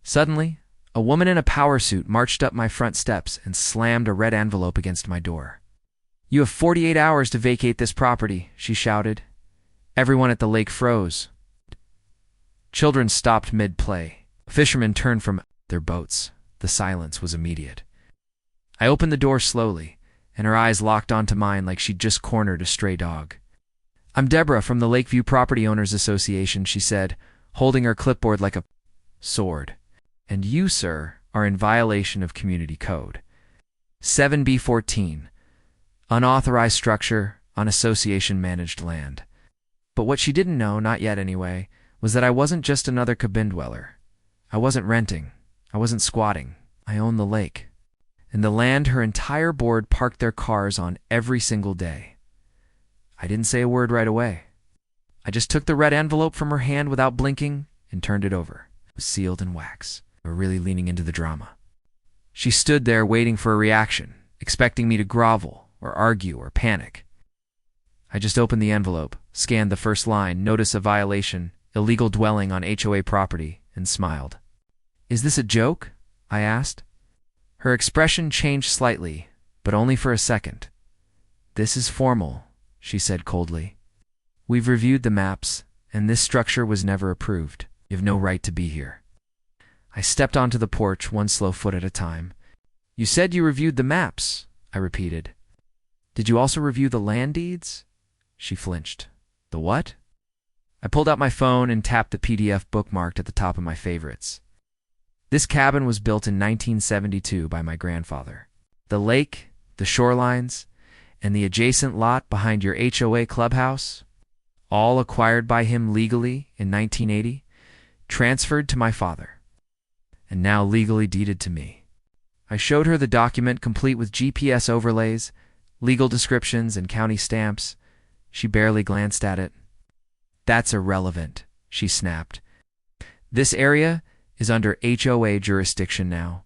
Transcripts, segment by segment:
Suddenly, a woman in a power suit marched up my front steps and slammed a red envelope against my door. "You have 48 hours to vacate this property," she shouted. Everyone at the lake froze. Children stopped mid-play. Fishermen turned from their boats. The silence was immediate. I opened the door slowly, and her eyes locked onto mine like she'd just cornered a stray dog. "I'm Deborah from the Lakeview Property Owners Association," she said, holding her clipboard like a sword. "And you, sir, are in violation of community code. 7B14, unauthorized structure on association-managed land." But what she didn't know, not yet anyway, was that I wasn't just another cabin dweller. I wasn't renting. I wasn't squatting. I owned the lake. And the land her entire board parked their cars on every single day. I didn't say a word right away. I just took the red envelope from her hand without blinking and turned it over. It was sealed in wax. They were really leaning into the drama. She stood there waiting for a reaction, expecting me to grovel or argue or panic. I just opened the envelope, scanned the first line, notice of violation, illegal dwelling on HOA property, and smiled. "Is this a joke?" I asked. Her expression changed slightly, but only for a second. "This is formal," she said coldly. "We've reviewed the maps, and this structure was never approved. You have no right to be here." I stepped onto the porch, one slow foot at a time. "You said you reviewed the maps," I repeated. "Did you also review the land deeds?" She flinched. "The what?" I pulled out my phone and tapped the PDF bookmarked at the top of my favorites. This cabin was built in 1972 by my grandfather. The lake, the shorelines, and the adjacent lot behind your HOA clubhouse, all acquired by him legally in 1980, transferred to my father, and now legally deeded to me. I showed her the document complete with GPS overlays, legal descriptions, and county stamps. She barely glanced at it. "That's irrelevant," she snapped. "This area is under HOA jurisdiction now.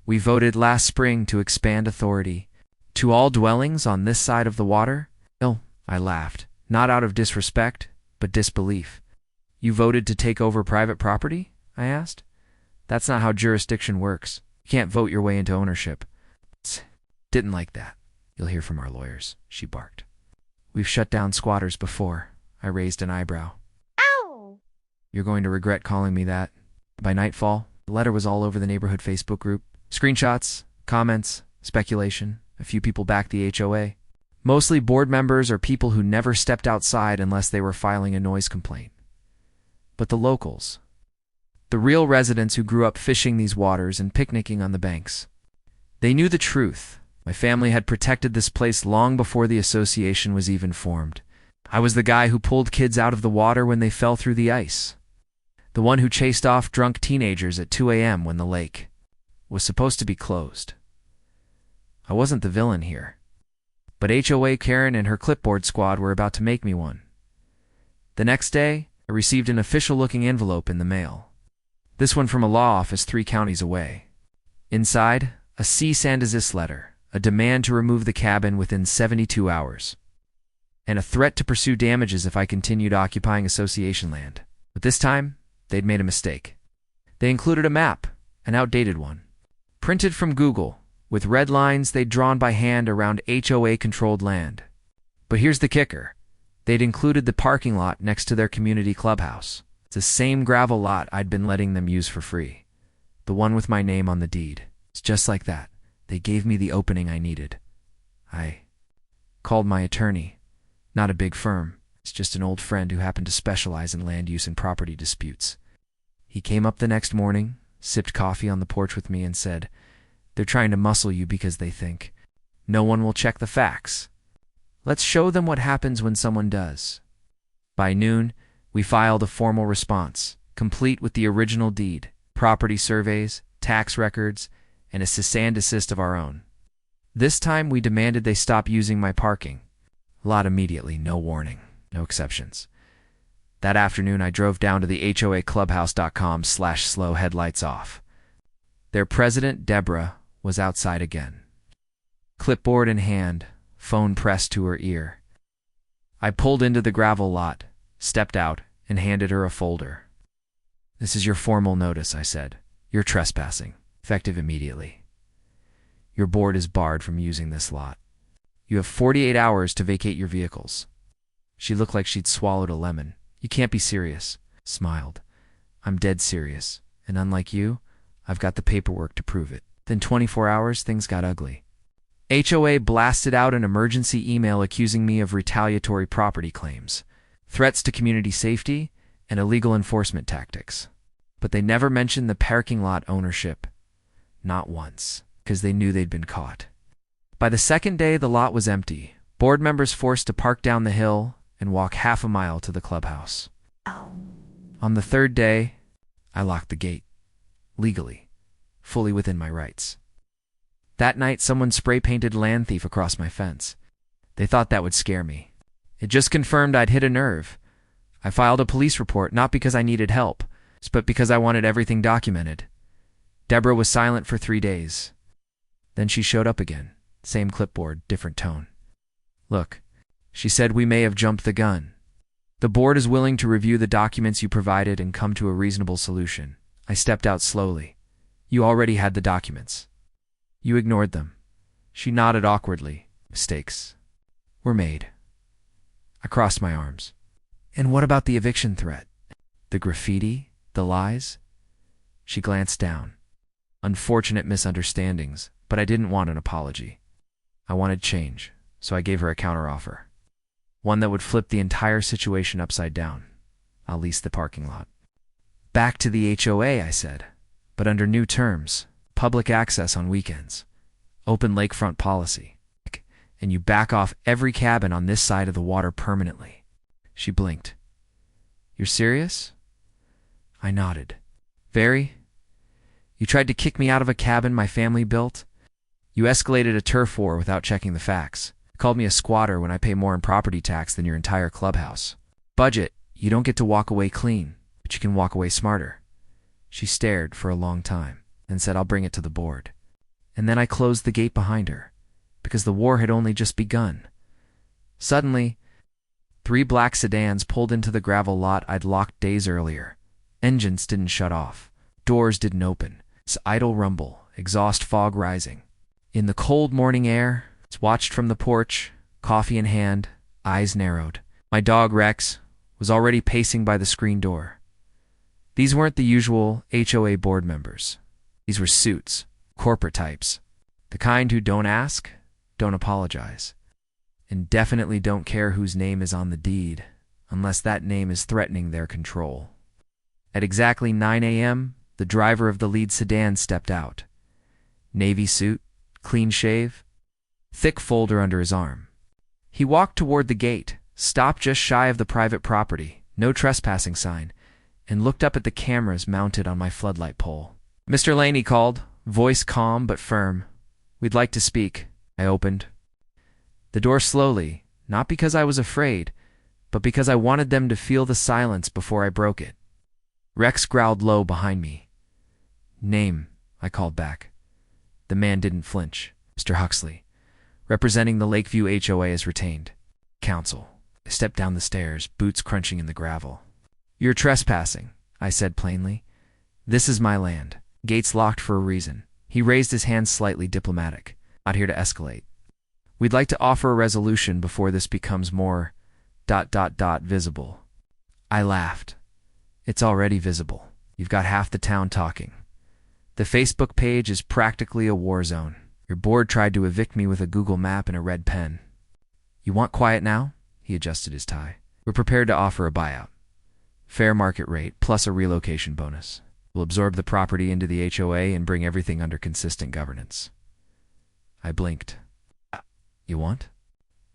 We voted last spring to expand authority to all dwellings on this side of the water." "Oh," I laughed, not out of disrespect, but disbelief. "You voted to take over private property?" I asked. "That's not how jurisdiction works. You can't vote your way into ownership." "Didn't like that. You'll hear from our lawyers," she barked. "We've shut down squatters before." I raised an eyebrow. Ow! "You're going to regret calling me that." By nightfall, the letter was all over the neighborhood Facebook group. Screenshots, comments, speculation. A few people backed the HOA. Mostly board members or people who never stepped outside unless they were filing a noise complaint. But the locals. The real residents who grew up fishing these waters and picnicking on the banks. They knew the truth. My family had protected this place long before the association was even formed. I was the guy who pulled kids out of the water when they fell through the ice. The one who chased off drunk teenagers at 2 a.m. when the lake was supposed to be closed. I wasn't the villain here. But HOA Karen and her clipboard squad were about to make me one. The next day, I received an official-looking envelope in the mail. This one from a law office 3 counties away. Inside, a cease and desist letter, a demand to remove the cabin within 72 hours, and a threat to pursue damages if I continued occupying association land. But this time, they'd made a mistake. They included a map, an outdated one, printed from Google, with red lines they'd drawn by hand around HOA-controlled land. But here's the kicker. They'd included the parking lot next to their community clubhouse. It's the same gravel lot I'd been letting them use for free. The one with my name on the deed. It's just like that. They gave me the opening I needed. I called my attorney. Not a big firm. It's just an old friend who happened to specialize in land use and property disputes. He came up the next morning, sipped coffee on the porch with me, and said, "They're trying to muscle you because they think no one will check the facts. Let's show them what happens when someone does." By noon, we filed a formal response, complete with the original deed, property surveys, tax records, and a cease and desist of our own. This time, we demanded they stop using my parking. A lot immediately, no warning, no exceptions. That afternoon, I drove down to the HOAclubhouse.com/slow headlights off. Their president, Deborah, was outside again. Clipboard in hand, phone pressed to her ear. I pulled into the gravel lot, stepped out, and handed her a folder. "This is your formal notice," I said. You're trespassing. Effective immediately. Your board is barred from using this lot. You have 48 hours to vacate your vehicles. She looked like she'd swallowed a lemon. You can't be serious. Smiled. I'm dead serious. And unlike you, I've got the paperwork to prove it. Then 24 hours, things got ugly. HOA blasted out an emergency email accusing me of retaliatory property claims, threats to community safety, and illegal enforcement tactics. But they never mentioned the parking lot ownership. Not once, because they knew they'd been caught. By the second day, the lot was empty. Board members forced to park down the hill and walk half a mile to the clubhouse. On the third day, I locked the gate. Legally. Fully within my rights. That night, someone spray-painted land thief across my fence. They thought that would scare me. It just confirmed I'd hit a nerve. I filed a police report not because I needed help, but because I wanted everything documented. Deborah was silent for 3 days. Then she showed up again. Same clipboard, different tone. Look, she said, we may have jumped the gun. The board is willing to review the documents you provided and come to a reasonable solution. I stepped out slowly. You already had the documents. You ignored them. She nodded awkwardly. Mistakes were made. I crossed my arms. And what about the eviction threat? The graffiti? The lies? She glanced down. Unfortunate misunderstandings, but I didn't want an apology. I wanted change, so I gave her a counteroffer. One that would flip the entire situation upside down. I'll lease the parking lot. Back to the HOA, I said, but under new terms. Public access on weekends. Open lakefront policy. And you back off every cabin on this side of the water permanently. She blinked. You're serious? I nodded. Very? You tried to kick me out of a cabin my family built? You escalated a turf war without checking the facts. Called me a squatter when I pay more in property tax than your entire clubhouse. Budget, you don't get to walk away clean, but you can walk away smarter. She stared for a long time, and said, I'll bring it to the board. And then I closed the gate behind her, because the war had only just begun. Suddenly, 3 black sedans pulled into the gravel lot I'd locked days earlier. Engines didn't shut off. Doors didn't open. It's idle rumble, exhaust fog rising. In the cold morning air, it's watched from the porch, coffee in hand, eyes narrowed. My dog, Rex, was already pacing by the screen door. These weren't the usual HOA board members. These were suits, corporate types. The kind who don't ask, don't apologize, and definitely don't care whose name is on the deed, unless that name is threatening their control. At exactly 9 a.m., the driver of the lead sedan stepped out. Navy suit, clean shave, thick folder under his arm. He walked toward the gate, stopped just shy of the private property, no trespassing sign, and looked up at the cameras mounted on my floodlight pole. Mr. Lane, he called, voice calm but firm. We'd like to speak. I opened the door slowly, not because I was afraid, but because I wanted them to feel the silence before I broke it. Rex growled low behind me. Name, I called back. The man didn't flinch. Mr. Huxley, representing the Lakeview HOA, is retained. Counsel. I stepped down the stairs, boots crunching in the gravel. You're trespassing, I said plainly. This is my land. Gates locked for a reason. He raised his hand slightly, diplomatic. Not here to escalate. We'd like to offer a resolution before this becomes more ... visible. I laughed. It's already visible. You've got half the town talking. The Facebook page is practically a war zone. Your board tried to evict me with a Google map and a red pen. You want quiet now? He adjusted his tie. We're prepared to offer a buyout. Fair market rate plus a relocation bonus. We'll absorb the property into the HOA and bring everything under consistent governance. I blinked. You want?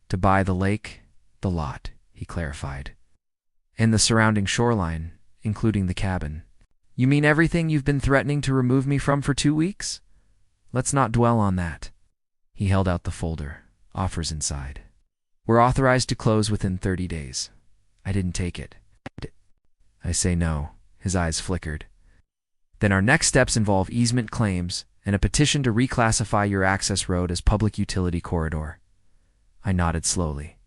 To buy the lake, the lot, he clarified. And the surrounding shoreline, including the cabin. You mean everything you've been threatening to remove me from for 2 weeks? Let's not dwell on that. He held out the folder. Offers inside. We're authorized to close within 30 days. I didn't take it. I say no. His eyes flickered. Then our next steps involve easement claims and a petition to reclassify your access road as public utility corridor. I nodded slowly.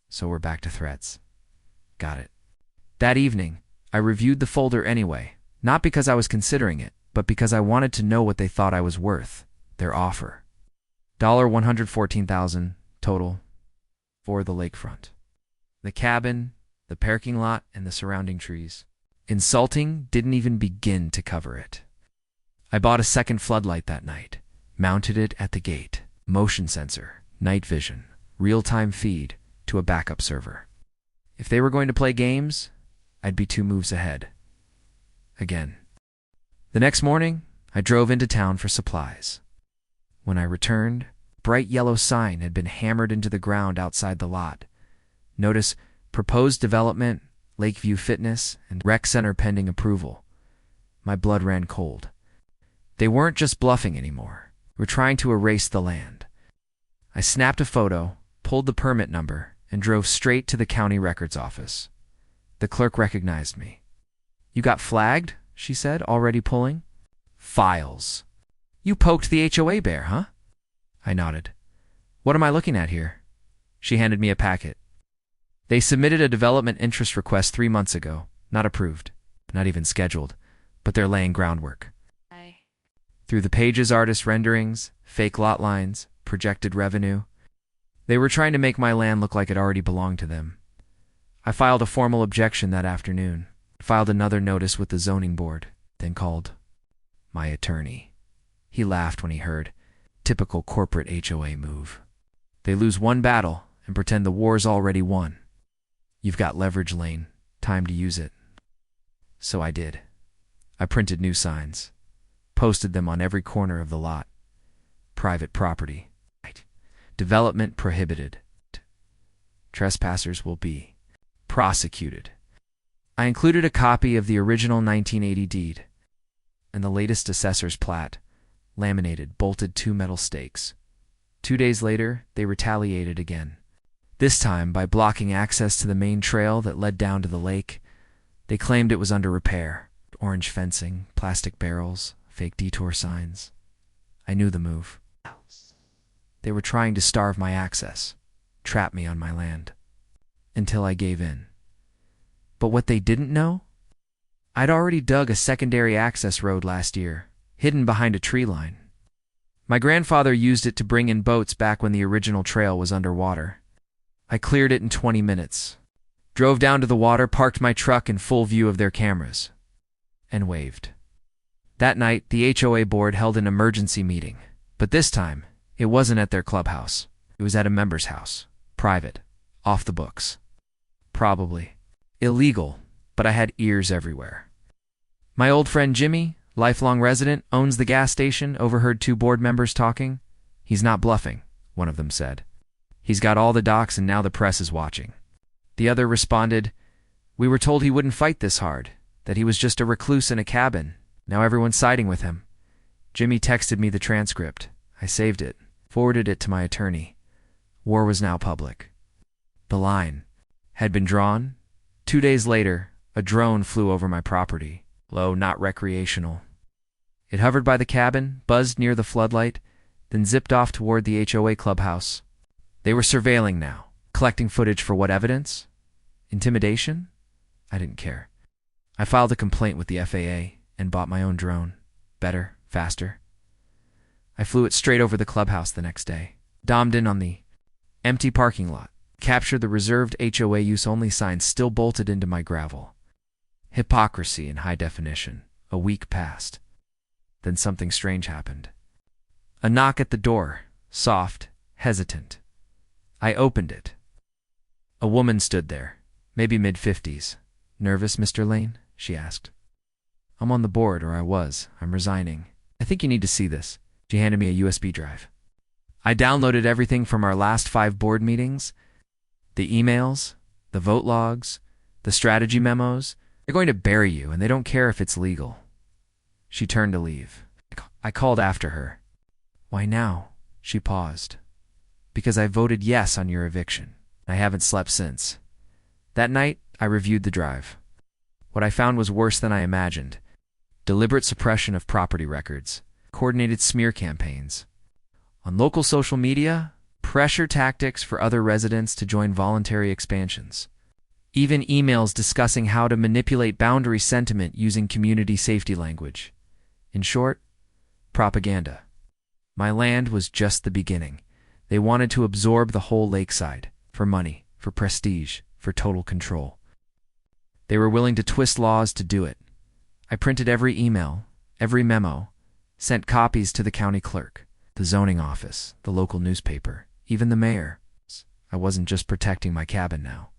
So we're back to threats. Got it. That evening, I reviewed the folder anyway, not because I was considering it, but because I wanted to know what they thought I was worth, their offer. $114,000 total for the lakefront. The cabin, the parking lot, and the surrounding trees. Insulting didn't even begin to cover it. I bought a second floodlight that night, mounted it at the gate, motion sensor, night vision, real-time feed to a backup server. If they were going to play games, I'd be 2 moves ahead. Again. The next morning, I drove into town for supplies. When I returned, a bright yellow sign had been hammered into the ground outside the lot. Notice, proposed development, Lakeview Fitness, and Rec Center pending approval. My blood ran cold. They weren't just bluffing anymore. We're trying to erase the land. I snapped a photo, pulled the permit number, and drove straight to the county records office. The clerk recognized me. "You got flagged?" she said, already pulling. "Files. You poked the HOA bear, huh?" I nodded. "What am I looking at here?" She handed me a packet. They submitted a development interest request 3 months ago. Not approved, not even scheduled, but they're laying groundwork. Through the pages, artist renderings, fake lot lines, projected revenue. They were trying to make my land look like it already belonged to them. I filed a formal objection that afternoon, filed another notice with the zoning board, then called my attorney. He laughed when he heard. Typical corporate HOA move. They lose one battle and pretend the war's already won. You've got leverage, Lane. Time to use it. So I did. I printed new signs, posted them on every corner of the lot. Private property. Development prohibited. Trespassers will be prosecuted. I included a copy of the original 1980 deed and the latest assessor's plat, laminated, bolted 2 metal stakes. 2 days later, they retaliated again. This time by blocking access to the main trail that led down to the lake. They claimed it was under repair. Orange fencing, plastic barrels, fake detour signs. I knew the move. They were trying to starve my access, trap me on my land, until I gave in. But what they didn't know? I'd already dug a secondary access road last year, hidden behind a tree line. My grandfather used it to bring in boats back when the original trail was underwater. I cleared it in 20 minutes, drove down to the water, parked my truck in full view of their cameras, and waved. That night, the HOA board held an emergency meeting, but this time, it wasn't at their clubhouse. It was at a member's house. Private. Off the books. Probably. Illegal, but I had ears everywhere. My old friend Jimmy, lifelong resident, owns the gas station, overheard 2 board members talking. "He's not bluffing," one of them said. "He's got all the docs and now the press is watching." The other responded, "We were told he wouldn't fight this hard, that he was just a recluse in a cabin. Now everyone's siding with him." Jimmy texted me the transcript. I saved it, forwarded it to my attorney. War was now public. The line had been drawn. 2 days later, a drone flew over my property. Low, not recreational. It hovered by the cabin, buzzed near the floodlight, then zipped off toward the HOA clubhouse. They were surveilling now, collecting footage for what evidence? Intimidation? I didn't care. I filed a complaint with the FAA and bought my own drone. Better, faster. I flew it straight over the clubhouse the next day, dommed in on the empty parking lot, captured the reserved HOA use-only sign still bolted into my gravel. Hypocrisy in high definition. A week passed. Then something strange happened. A knock at the door, soft, hesitant. I opened it. A woman stood there, maybe mid-50s. "Nervous, Mr. Lane?" she asked. "I'm on the board, or I was. I'm resigning. I think you need to see this." She handed me a USB drive. I downloaded everything from our last 5 board meetings, the emails, the vote logs, the strategy memos. They're going to bury you, and they don't care if it's legal. She turned to leave. I called after her. "Why now?" She paused. "Because I voted yes on your eviction. I haven't slept since." That night, I reviewed the drive. What I found was worse than I imagined. Deliberate suppression of property records, coordinated smear campaigns. On local social media, pressure tactics for other residents to join voluntary expansions. Even emails discussing how to manipulate boundary sentiment using community safety language. In short, propaganda. My land was just the beginning. They wanted to absorb the whole lakeside, for money, for prestige, for total control. They were willing to twist laws to do it. I printed every email, every memo, sent copies to the county clerk, the zoning office, the local newspaper, even the mayor. I wasn't just protecting my cabin now.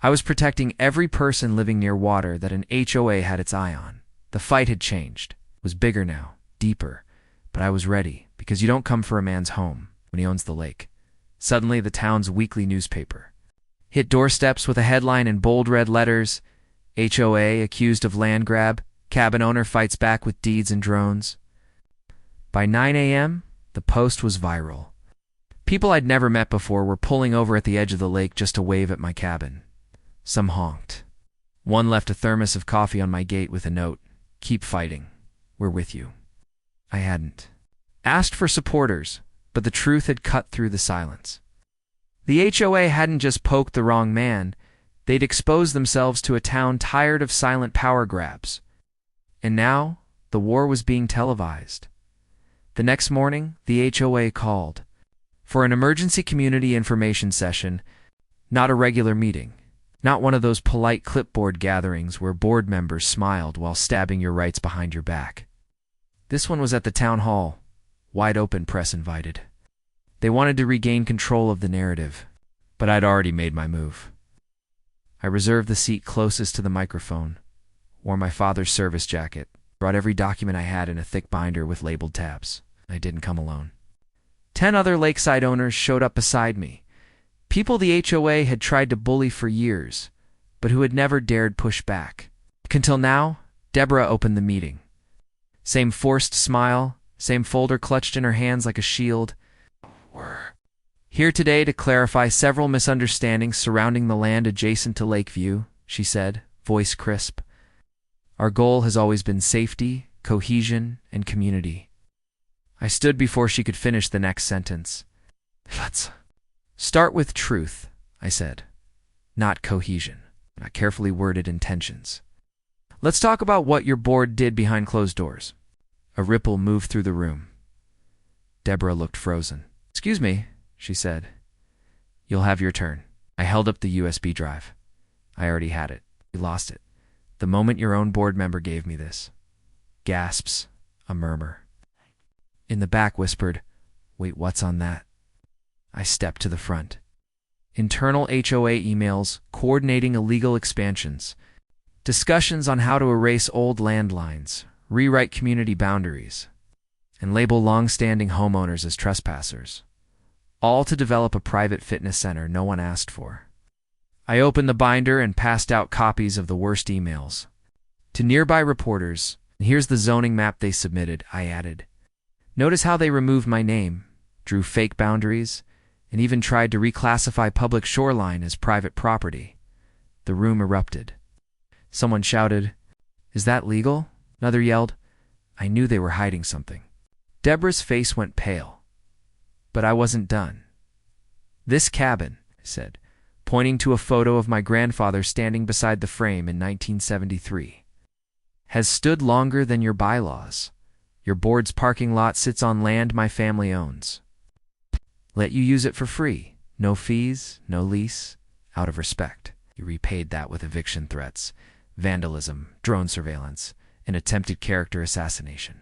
I was protecting every person living near water that an HOA had its eye on. The fight had changed, was bigger now, deeper, but I was ready, because you don't come for a man's home when he owns the lake. Suddenly, the town's weekly newspaper hit doorsteps with a headline in bold red letters: HOA accused of land grab, cabin owner fights back with deeds and drones. By 9 a.m., the post was viral. People I'd never met before were pulling over at the edge of the lake just to wave at my cabin. Some honked. One left a thermos of coffee on my gate with a note: "Keep fighting. We're with you." I hadn't asked for supporters, but the truth had cut through the silence. The HOA hadn't just poked the wrong man, they'd exposed themselves to a town tired of silent power grabs. And now, the war was being televised. The next morning, the HOA called for an emergency community information session, not a regular meeting, not one of those polite clipboard gatherings where board members smiled while stabbing your rights behind your back. This one was at the town hall, wide open, press invited. They wanted to regain control of the narrative, but I'd already made my move. I reserved the seat closest to the microphone, wore my father's service jacket, brought every document I had in a thick binder with labeled tabs. I didn't come alone. 10 other lakeside owners showed up beside me, people the HOA had tried to bully for years, but who had never dared push back. Until now, Deborah opened the meeting. Same forced smile, same folder clutched in her hands like a shield. "We're here today to clarify several misunderstandings surrounding the land adjacent to Lakeview," she said, voice crisp. "Our goal has always been safety, cohesion, and community." I stood before she could finish the next sentence. "Let's start with truth," I said, "not cohesion, not carefully worded intentions. Let's talk about what your board did behind closed doors." A ripple moved through the room. Deborah looked frozen. "Excuse me," she said. "You'll have your turn." I held up the USB drive. I already had it. You lost it the moment your own board member gave me this. Gasps, a murmur. In the back whispered, "Wait, what's on that?" I stepped to the front. Internal HOA emails coordinating illegal expansions, discussions on how to erase old landlines, rewrite community boundaries, and label long-standing homeowners as trespassers, all to develop a private fitness center no one asked for. I opened the binder and passed out copies of the worst emails. To nearby reporters, "And here's the zoning map they submitted," I added. "Notice how they removed my name, drew fake boundaries, and even tried to reclassify public shoreline as private property." The room erupted. Someone shouted, "Is that legal?" Another yelled. I knew they were hiding something. Deborah's face went pale. But I wasn't done. "This cabin," I said, pointing to a photo of my grandfather standing beside the frame in 1973, "has stood longer than your bylaws. Your board's parking lot sits on land my family owns. Let you use it for free. No fees, no lease, out of respect." You repaid that with eviction threats, vandalism, drone surveillance, and attempted character assassination.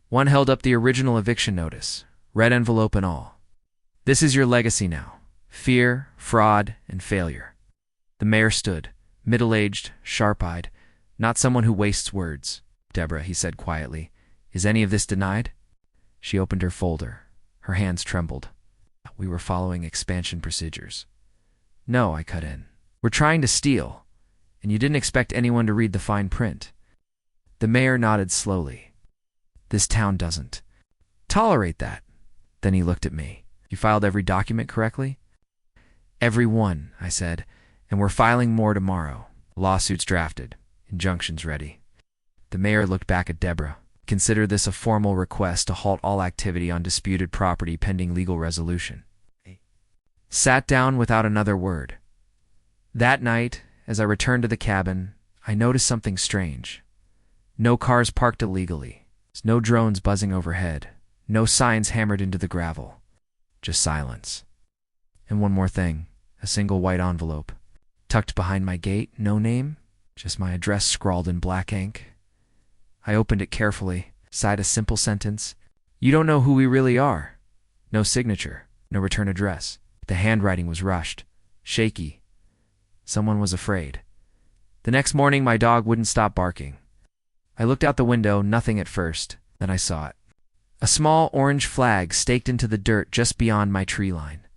One held up the original eviction notice, red envelope and all. "This is your legacy now. Fear, fraud, and failure." The mayor stood, middle-aged, sharp-eyed, not someone who wastes words. "Deborah," he said quietly, "is any of this denied?" She opened her folder. Her hands trembled. "We were following expansion procedures." "No," I cut in. "We're trying to steal, and you didn't expect anyone to read the fine print." The mayor nodded slowly. "This town doesn't tolerate that." Then he looked at me. "You filed every document correctly?" "Every one," I said, "and we're filing more tomorrow. Lawsuits drafted, injunctions ready." The mayor looked back at Deborah. "Consider this a formal request to halt all activity on disputed property pending legal resolution." Sat down without another word. That night, as I returned to the cabin, I noticed something strange. No cars parked illegally. No drones buzzing overhead. No signs hammered into the gravel. Just silence. And one more thing. A single white envelope. Tucked behind my gate, no name, just my address scrawled in black ink. I opened it carefully, sighed a simple sentence. You don't know who we really are. No signature, no return address. The handwriting was rushed, shaky. Someone was afraid. The next morning, my dog wouldn't stop barking. I looked out the window, nothing at first. Then I saw it. A small orange flag staked into the dirt just beyond my tree line.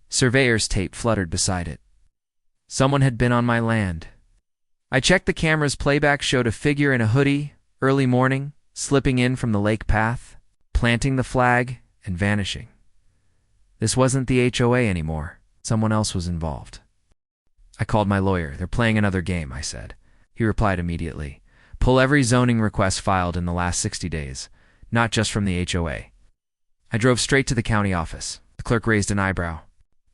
Surveyor's tape fluttered beside it. Someone had been on my land. I checked the camera's playback, showed a figure in a hoodie, early morning, slipping in from the lake path, planting the flag, and vanishing. This wasn't the HOA anymore. Someone else was involved. I called my lawyer. They're playing another game, I said. He replied immediately. Pull every zoning request filed in the last 60 days, not just from the HOA. I drove straight to the county office. The clerk raised an eyebrow.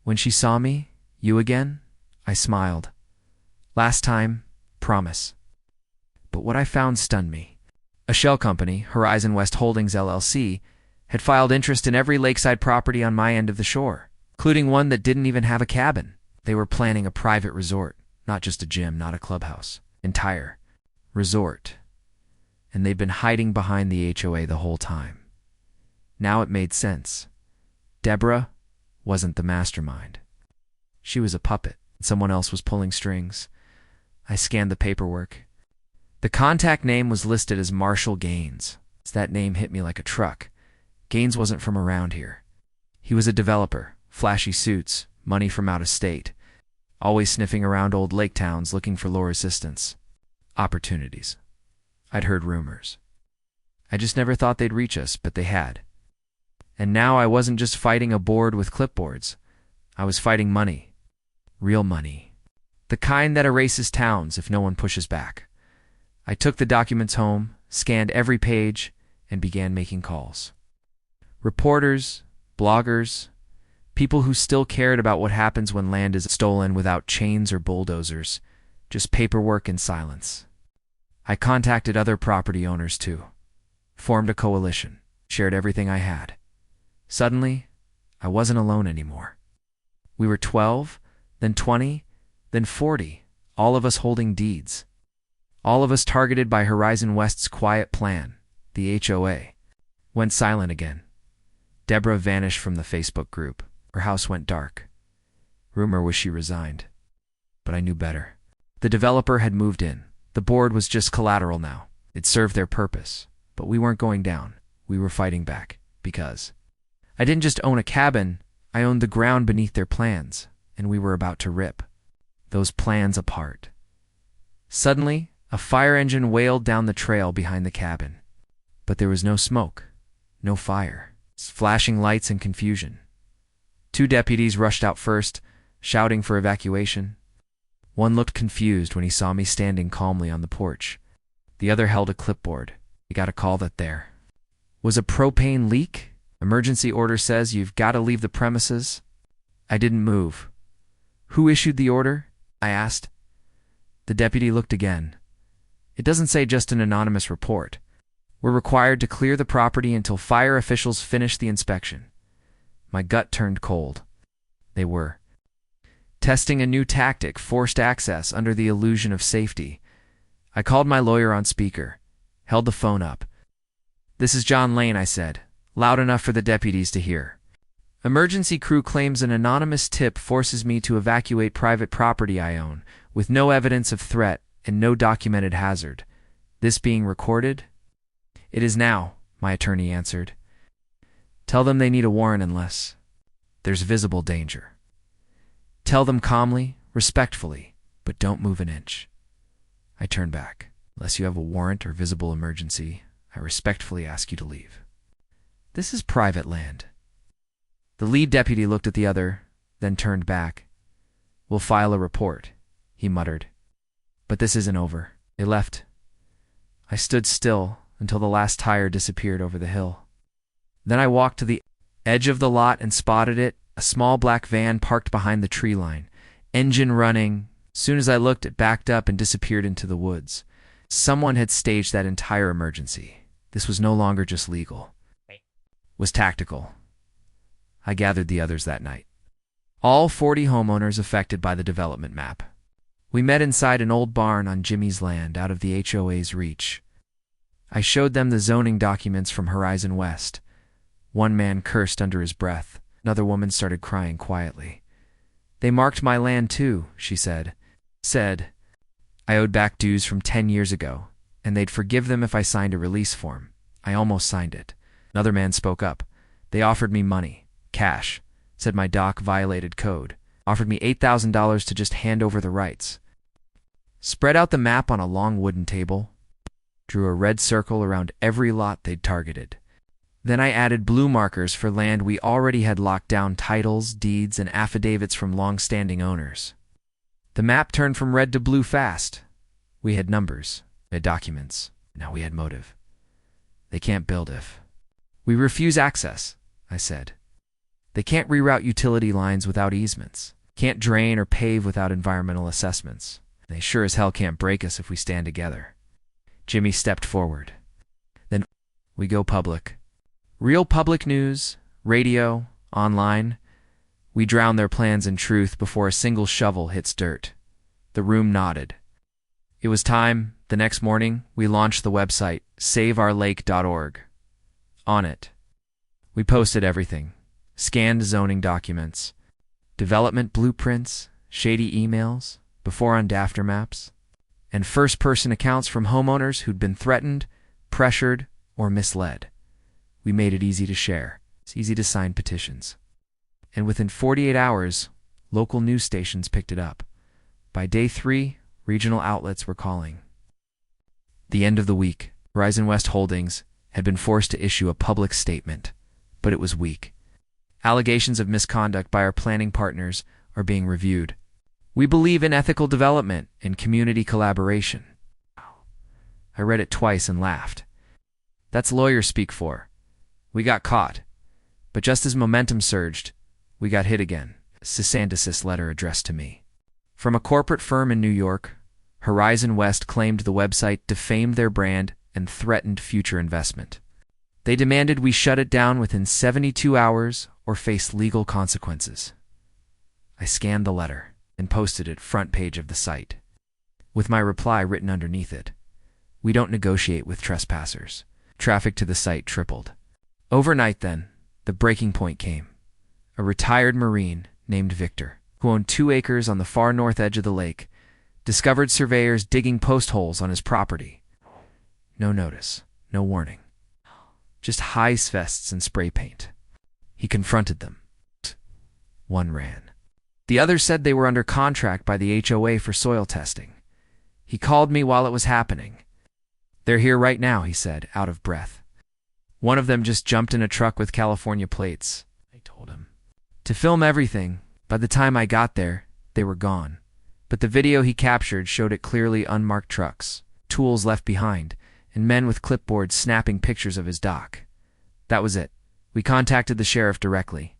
When she saw me, you again? I smiled. Last time, promise. But what I found stunned me. A shell company, Horizon West Holdings LLC, had filed interest in every lakeside property on my end of the shore, including one that didn't even have a cabin. They were planning a private resort, not just a gym, not a clubhouse. Entire resort. And they'd been hiding behind the HOA the whole time. Now it made sense. Deborah wasn't the mastermind. She was a puppet. Someone else was pulling strings. I scanned the paperwork. The contact name was listed as Marshall Gaines. That name hit me like a truck. Gaines wasn't from around here. He was a developer, flashy suits, money from out of state, always sniffing around old lake towns looking for lure assistance. Opportunities. I'd heard rumors. I just never thought they'd reach us, but they had. And now I wasn't just fighting a board with clipboards. I was fighting money. Real money. The kind that erases towns if no one pushes back. I took the documents home, scanned every page, and began making calls. Reporters, bloggers, people who still cared about what happens when land is stolen without chains or bulldozers, just paperwork and silence. I contacted other property owners too, formed a coalition, shared everything I had. Suddenly, I wasn't alone anymore. We were 12, then 20, then 40, all of us holding deeds. All of us targeted by Horizon West's quiet plan, the HOA. Went silent again. Deborah vanished from the Facebook group. Her house went dark. Rumor was she resigned. But I knew better. The developer had moved in. The board was just collateral now. It served their purpose. But we weren't going down. We were fighting back. Because I didn't just own a cabin, I owned the ground beneath their plans, and we were about to rip those plans apart. Suddenly, a fire engine wailed down the trail behind the cabin. But there was no smoke, no fire, flashing lights and confusion. 2 deputies rushed out first, shouting for evacuation. One looked confused when he saw me standing calmly on the porch. The other held a clipboard. He got a call that there was a propane leak. Emergency order says you've got to leave the premises. I didn't move. Who issued the order? I asked. The deputy looked again. It doesn't say just an anonymous report. We're required to clear the property until fire officials finish the inspection. My gut turned cold. They were testing a new tactic, forced access under the illusion of safety. I called my lawyer on speaker, held the phone up. This is John Lane, I said, loud enough for the deputies to hear. Emergency crew claims an anonymous tip forces me to evacuate private property I own, with no evidence of threat and no documented hazard. This being recorded? It is now, my attorney answered. Tell them they need a warrant unless there's visible danger. Tell them calmly, respectfully, but don't move an inch. I turned back. Unless you have a warrant or visible emergency, I respectfully ask you to leave. This is private land. The lead deputy looked at the other, then turned back. We'll file a report, he muttered. But this isn't over. They left. I stood still until the last tire disappeared over the hill. Then I walked to the edge of the lot and spotted it, a small black van parked behind the tree line, engine running. Soon as I looked, it backed up and disappeared into the woods. Someone had staged that entire emergency. This was no longer just legal. It was tactical. I gathered the others that night. All 40 homeowners affected by the development map. We met inside an old barn on Jimmy's land out of the HOA's reach. I showed them the zoning documents from Horizon West. One man cursed under his breath. Another woman started crying quietly. They marked my land too, she said. I owed back dues from 10 years ago, and they'd forgive them if I signed a release form. I almost signed it. Another man spoke up. They offered me money, cash, said my doc violated code, offered me $8,000 to just hand over the rights. Spread out the map on a long wooden table, drew a red circle around every lot they'd targeted. Then I added blue markers for land we already had locked down titles, deeds, and affidavits from long-standing owners. The map turned from red to blue fast. We had numbers, we had documents, now we had motive. They can't build if. We refuse access, I said. They can't reroute utility lines without easements, can't drain or pave without environmental assessments. They sure as hell can't break us if we stand together. Jimmy stepped forward. Then we go public. Real public news, radio, online. We drown their plans in truth before a single shovel hits dirt. The room nodded. It was time. The next morning, we launched the website, saveourlake.org. On it, we posted everything. Scanned zoning documents, development blueprints, shady emails, before and after maps, and first-person accounts from homeowners who'd been threatened, pressured, or misled. We made it easy to share. It's easy to sign petitions. And within 48 hours, local news stations picked it up. By day 3, regional outlets were calling. The end of the week, Horizon West Holdings had been forced to issue a public statement, but it was weak. Allegations of misconduct by our planning partners are being reviewed. We believe in ethical development and community collaboration. I read it twice and laughed. That's lawyer speak for. We got caught. But just as momentum surged, we got hit again. A cease and desist letter addressed to me. From a corporate firm in New York, Horizon West claimed the website defamed their brand and threatened future investment. They demanded we shut it down within 72 hours or face legal consequences. I scanned the letter and posted it front page of the site, with my reply written underneath it. We don't negotiate with trespassers. Traffic to the site tripled. Overnight then, the breaking point came. A retired Marine named Victor, who owned 2 acres on the far north edge of the lake, discovered surveyors digging post holes on his property. No notice, no warning. Just high vests and spray paint. He confronted them. One ran. The others said they were under contract by the HOA for soil testing. He called me while it was happening. They're here right now, he said, out of breath. One of them just jumped in a truck with California plates, I told him. To film everything, by the time I got there, they were gone. But the video he captured showed it clearly unmarked trucks, tools left behind, and men with clipboards snapping pictures of his dock. That was it. We contacted the sheriff directly,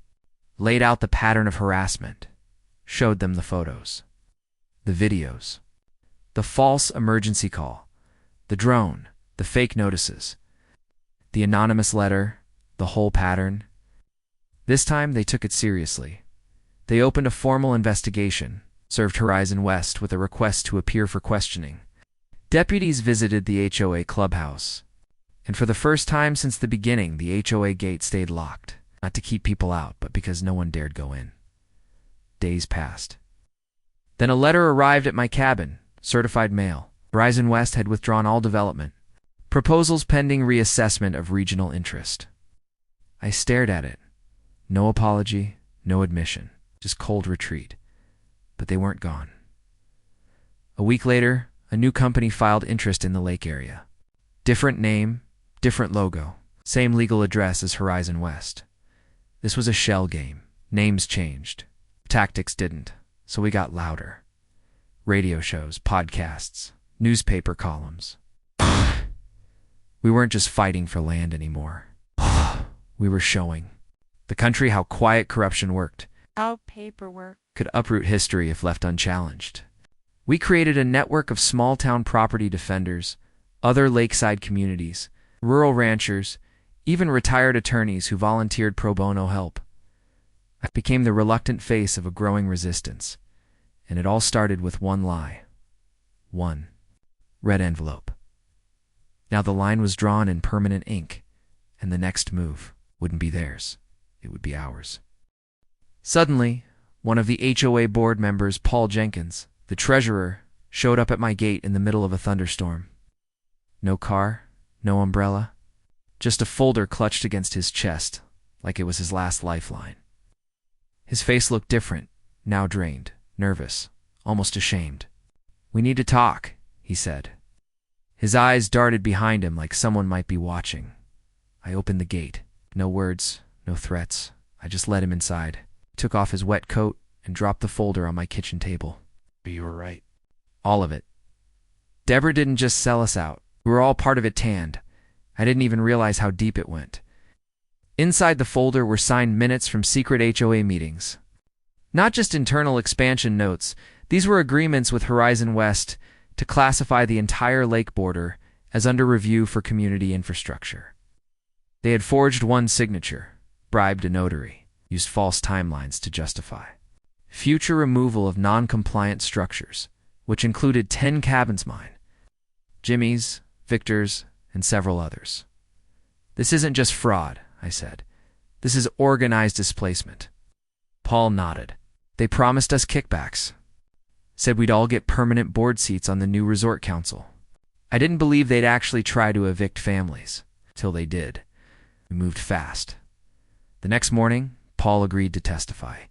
laid out the pattern of harassment, showed them the photos, the videos, the false emergency call, the drone, the fake notices, the anonymous letter, the whole pattern. This time they took it seriously. They opened a formal investigation, served Horizon West with a request to appear for questioning. Deputies visited the HOA clubhouse, and for the first time since the beginning, the HOA gate stayed locked, not to keep people out, but because no one dared go in. Days passed. Then a letter arrived at my cabin, certified mail. Horizon West had withdrawn all development. Proposals pending reassessment of regional interest. I stared at it. No apology, no admission, just cold retreat. But they weren't gone. A week later, a new company filed interest in the lake area. Different name, different logo, same legal address as Horizon West. This was a shell game. Names changed. Tactics didn't, so we got louder. Radio shows, podcasts, newspaper columns. We weren't just fighting for land anymore. We were showing the country how quiet corruption worked. How paperwork Could uproot history if left unchallenged. We created a network of small-town property defenders, other lakeside communities, rural ranchers, even retired attorneys who volunteered pro bono help. I became the reluctant face of a growing resistance, and it all started with one lie. One red envelope. Now the line was drawn in permanent ink, and the next move wouldn't be theirs. It would be ours. Suddenly, one of the HOA board members, Paul Jenkins, the treasurer, showed up at my gate in the middle of a thunderstorm. No car, no umbrella, just a folder clutched against his chest, like it was his last lifeline. His face looked different, now drained, nervous, almost ashamed. "We need to talk," he said. His eyes darted behind him like someone might be watching. I opened the gate. No words, no threats. I just let him inside, took off his wet coat, and dropped the folder on my kitchen table. "You were right." All of it. Deborah didn't just sell us out. We were all part of it tanned. I didn't even realize how deep it went. Inside the folder were signed minutes from secret HOA meetings. Not just internal expansion notes, these were agreements with Horizon West to classify the entire lake border as under review for community infrastructure. They had forged one signature, bribed a notary, used false timelines to justify future removal of non-compliant structures, which included 10 cabins mine, Jimmy's, Victor's, and several others. "This isn't just fraud," I said. "This is organized displacement." Paul nodded. "They promised us kickbacks. Said we'd all get permanent board seats on the new resort council." I didn't believe they'd actually try to evict families, till they did. We moved fast. The next morning, Paul agreed to testify.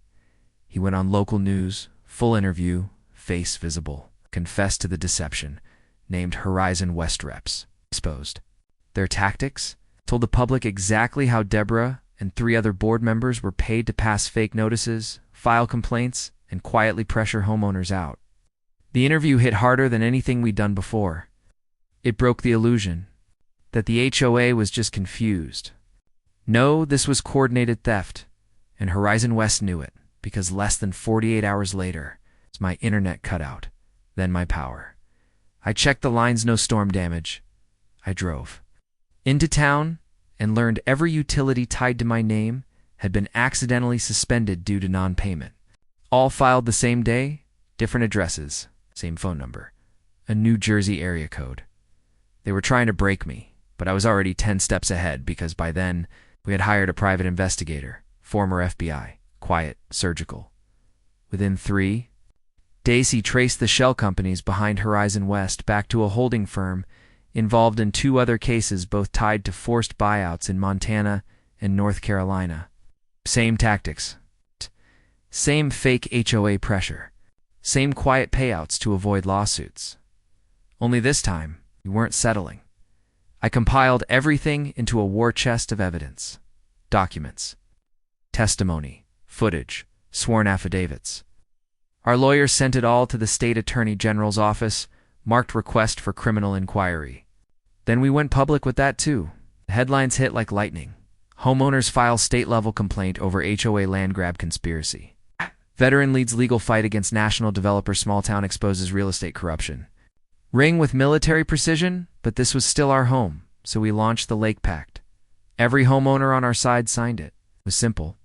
He went on local news, full interview, face visible, confessed to the deception, named Horizon West reps, exposed their tactics, told the public exactly how Deborah and 3 other board members were paid to pass fake notices, file complaints, and quietly pressure homeowners out. The interview hit harder than anything we'd done before. It broke the illusion that the HOA was just confused. No, this was coordinated theft, and Horizon West knew it, because less than 48 hours later, my internet cut out, then my power. I checked the lines, no storm damage. I drove into town and learned every utility tied to my name had been accidentally suspended due to non-payment. All filed the same day, different addresses, same phone number, a New Jersey area code. They were trying to break me, but I was already 10 steps ahead because by then we had hired a private investigator, former FBI, quiet, surgical. Within 3 days, he traced the shell companies behind Horizon West back to a holding firm involved in 2 other cases, both tied to forced buyouts in Montana and North Carolina. Same tactics. Same fake HOA pressure. Same quiet payouts to avoid lawsuits. Only this time, we weren't settling. I compiled everything into a war chest of evidence. Documents, testimony, footage, sworn affidavits. Our lawyers sent it all to the state attorney general's office, marked request for criminal inquiry. Then we went public with that too. The headlines hit like lightning. Homeowners file state-level complaint over HOA land grab conspiracy. Veteran leads legal fight against national developer, small town exposes real estate corruption. Ring with military precision, but this was still our home, so we launched the Lake Pact. Every homeowner on our side signed it. It was simple.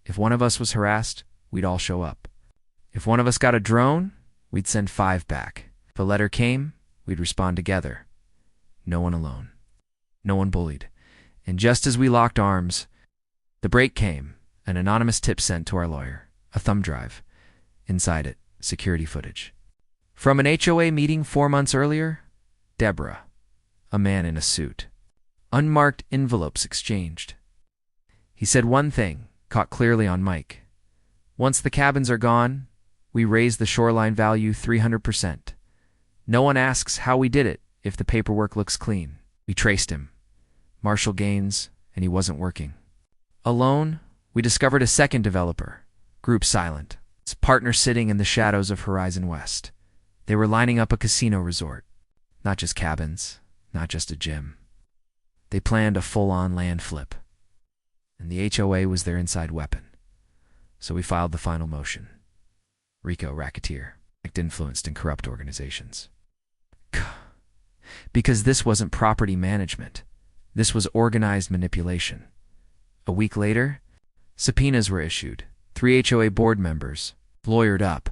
If one of us was harassed, we'd all show up. If one of us got a drone, we'd send 5 back. If a letter came, we'd respond together. No one alone. No one bullied. And just as we locked arms, the break came, an anonymous tip sent to our lawyer, a thumb drive. Inside it, security footage. From an HOA meeting 4 months earlier, Deborah, a man in a suit. Unmarked envelopes exchanged. He said one thing, caught clearly on mic. "Once the cabins are gone, we raise the shoreline value 300%. No one asks how we did it if the paperwork looks clean." We traced him. Marshall Gaines, and he wasn't working. Alone, we discovered a second developer, Group Silent, its partner sitting in the shadows of Horizon West. They were lining up a casino resort. Not just cabins, not just a gym. They planned a full-on land flip. And the HOA was their inside weapon. So we filed the final motion. RICO racketeer, influenced and corrupt organizations. Because this wasn't property management. This was organized manipulation. A week later, subpoenas were issued. 3 HOA board members lawyered up.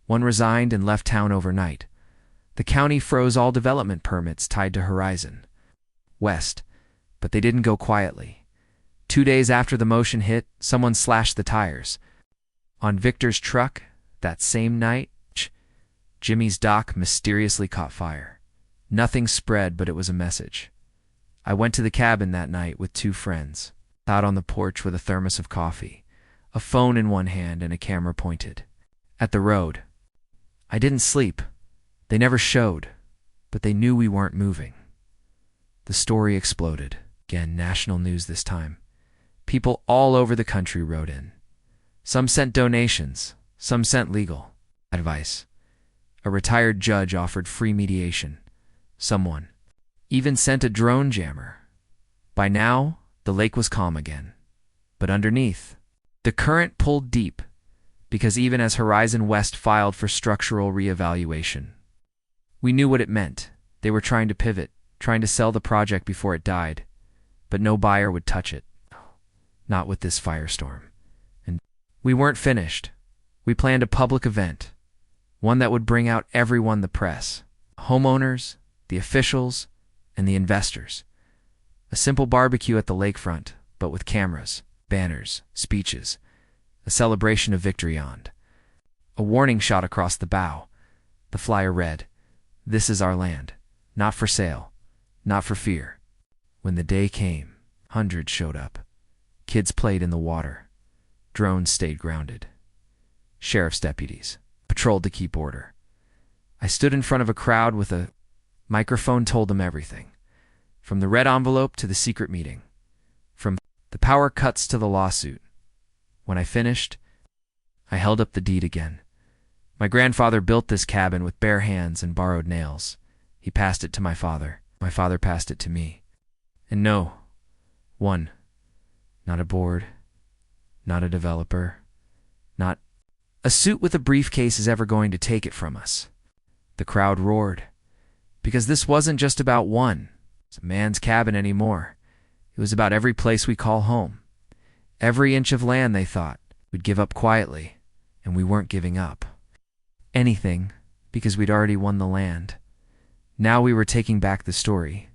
One resigned and left town overnight. The county froze all development permits tied to Horizon West, but they didn't go quietly. 2 days after the motion hit, someone slashed the tires. On Victor's truck, that same night, Jimmy's dock mysteriously caught fire. Nothing spread, but it was a message. I went to the cabin that night with 2 friends, out on the porch with a thermos of coffee, a phone in one hand and a camera pointed at the road. I didn't sleep. They never showed, but they knew we weren't moving. The story exploded. Again, national news this time. People all over the country wrote in. Some sent donations, some sent legal advice. A retired judge offered free mediation. Someone even sent a drone jammer. By now, the lake was calm again. But underneath, the current pulled deep, because even as Horizon West filed for structural reevaluation, we knew what it meant. They were trying to pivot, trying to sell the project before it died, but no buyer would touch it. Not with this firestorm. And we weren't finished. We planned a public event, one that would bring out everyone, the press, homeowners, the officials, and the investors. A simple barbecue at the lakefront, but with cameras, banners, speeches, a celebration of victory on. A warning shot across the bow. The flyer read, "This is our land, not for sale, not for fear." When the day came, hundreds showed up. Kids played in the water. Drones stayed grounded. Sheriff's deputies patrolled to keep order. I stood in front of a crowd with a microphone, told them everything. From the red envelope to the secret meeting. From the power cuts to the lawsuit. When I finished, I held up the deed again. My grandfather built this cabin with bare hands and borrowed nails. He passed it to my father. My father passed it to me. And no, one, not a board, not a developer, not a suit with a briefcase is ever going to take it from us. The crowd roared, because this wasn't just about one, it's a man's cabin anymore. It was about every place we call home. Every inch of land, they thought, we'd give up quietly, and we weren't giving up anything because we'd already won the land. Now we were taking back the story.